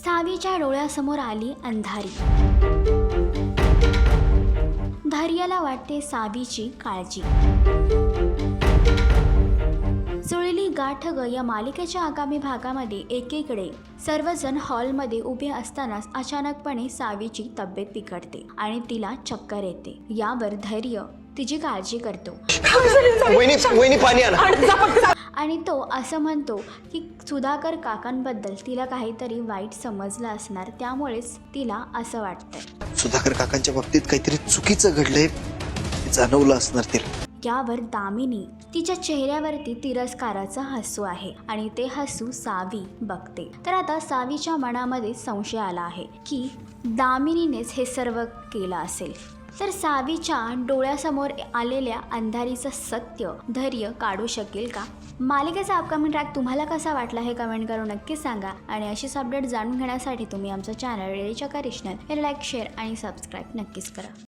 सावीच्या डोळ्यासमोर आली अंधारी। धैर्याला वाटते सावीची काळजी। जुळली गाठ ग या मालिकेच्या आगामी भागामध्ये एकीकडे सर्वजण हॉलमध्ये उभे असतानाच अचानकपणे सावीची तब्येत बिघडते आणि तिला चक्कर येते। यावर धैर्य तिची काळजी करतो आणि तो असं म्हणतो की सुधाकर काकांबद्दल तिला काहीतरी वाईट समजलं असणार, त्यामुळेच तिला असं वाटतंय सुधाकर काकांच्या बाबतीत काहीतरी चुकीचं घडलंय, जाणवलं असणार तिला। यावर दामिनी तिच्या चेहऱ्यावरती तिरस्काराचं हसू आहे आणि ते हसू सावी बघते। तर आता सावीच्या मनामध्ये संशय आला आहे की दामिनीनेच हे सर्व केलं असेल। तर सावीच्या डोळ्यासमोर आलेल्या अंधारीचं सत्य धैर्य काढू शकेल का? मालिकेचा अपकमिंग ट्रॅक तुम्हाला कसा वाटला हे कमेंट करून नक्की सांगा आणि अशीच अपडेट जाणून घेण्यासाठी तुम्ही आमचं चॅनल रेडिओ चक्कर रिजनल हे लाईक, शेअर आणि सबस्क्राईब नक्कीच करा।